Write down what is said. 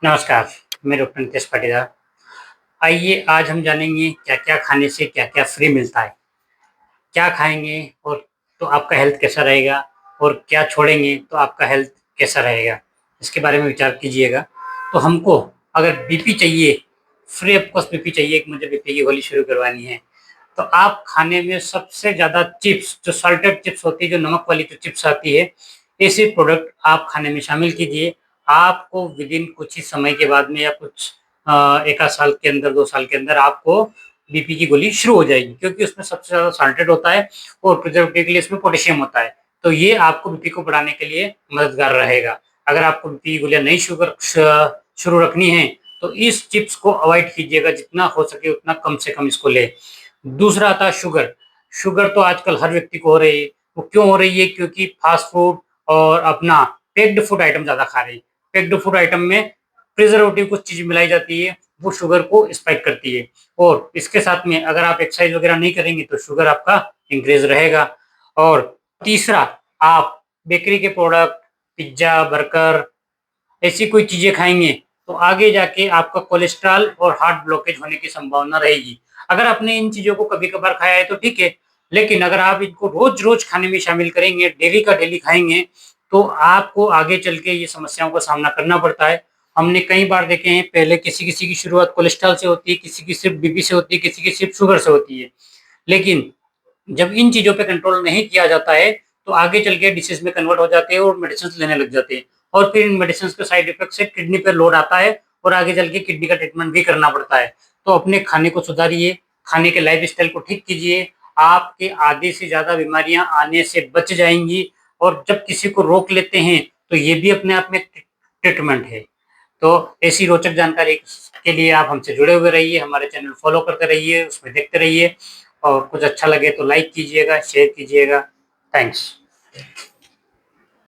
नमस्कार, मैं डॉक्टर नितेश पाटीदार। आइए आज हम जानेंगे क्या-क्या खाने से क्या-क्या फ्री मिलता है। क्या खाएँगे और तो आपका हेल्थ कैसा रहेगा और क्या छोड़ेंगे तो आपका हेल्थ कैसा रहेगा, इसके बारे में विचार कीजिएगा। तो हमको अगर बीपी चाहिए, फ्री ऑफ कॉस्ट बीपी चाहिए, कि मुझे बीपी की गोली शुरू करवानी है, तो आप खाने में सबसे ज़्यादा चिप्स, जो साल्टेड चिप्स होती है, जो नमक वाली जो चिप्स आती है, ऐसे प्रोडक्ट आप खाने में शामिल कीजिए। आपको विदिन कुछ ही समय के बाद में या कुछ 1 आध साल के अंदर, 2 साल के अंदर आपको बीपी की गोली शुरू हो जाएगी, क्योंकि उसमें सबसे ज़्यादा साल्टेड होता है और प्रिजर्वेटिव के लिए इसमें पोटेशियम होता है। तो ये आपको बीपी को बढ़ाने के लिए मददगार रहेगा। अगर आपको बीपी की गोलियाँ नहीं शुरू रखनी है, तो इस चिप्स को अवॉइड कीजिएगा, जितना हो सके उतना कम से कम इसको लें। दूसरा आता है शुगर। शुगर तो आजकल हर व्यक्ति को हो रही है। वो क्यों हो रही है? क्योंकि फास्ट फूड और अपना पैक्ड फूड आइटम ज़्यादा खा रहे हैं। पैक्ड फूड आइटम में प्रिजर्वेटिव कुछ चीज़ मिलाई जाती है, वो शुगर को स्पाइक करती है। और इसके साथ में अगर आप एक्सरसाइज वगैरह नहीं करेंगे तो शुगर आपका इंक्रीज़ रहेगा। और तीसरा, आप बेकरी के प्रोडक्ट, पिज़्ज़ा, बर्गर ऐसी कोई चीज़ें खाएँगे, तो आगे जाके आपका कोलेस्ट्रॉल और हार्ट ब्लॉकेज होने की संभावना रहेगी। अगर आपने इन चीज़ों को कभी-कभार खाया है तो ठीक है, लेकिन अगर आप इनको रोज़-रोज़ खाने में शामिल करेंगे, डेली का डेली खाएँगे, तो आपको आगे चल के ये समस्याओं का सामना करना पड़ता है। हमने कई बार देखे हैं, पहले किसी-किसी की शुरुआत कोलेस्ट्रॉल से होती है, किसी की सिर्फ़ बीपी से होती है, किसी की सिर्फ़ शुगर से होती है। लेकिन जब इन चीज़ों पे कंट्रोल नहीं किया जाता है, तो आगे चल के डिसीज़ में कन्वर्ट हो जाते हैं और मेडिसिन्स लेने लग जाते हैं। और फिर इन मेडिसिन्स के साइड इफ़ेक्ट से किडनी पे लोड आता है और आगे चल के किडनी का ट्रीटमेंट भी करना पड़ता है। तो अपने खाने को सुधारिए, खाने के लाइफ़स्टाइल को ठीक कीजिए, आपके आधे से ज़्यादा बीमारियाँ आने से बच जाएँगी। और जब किसी को रोक लेते हैं, तो ये भी अपने आप में ट्रीटमेंट है। तो ऐसी रोचक जानकारी के लिए आप हमसे जुड़े हुए रहिए, हमारे चैनल फॉलो करते रहिए, उसमें देखते रहिए और कुछ अच्छा लगे तो लाइक कीजिएगा, शेयर कीजिएगा। थैंक्स।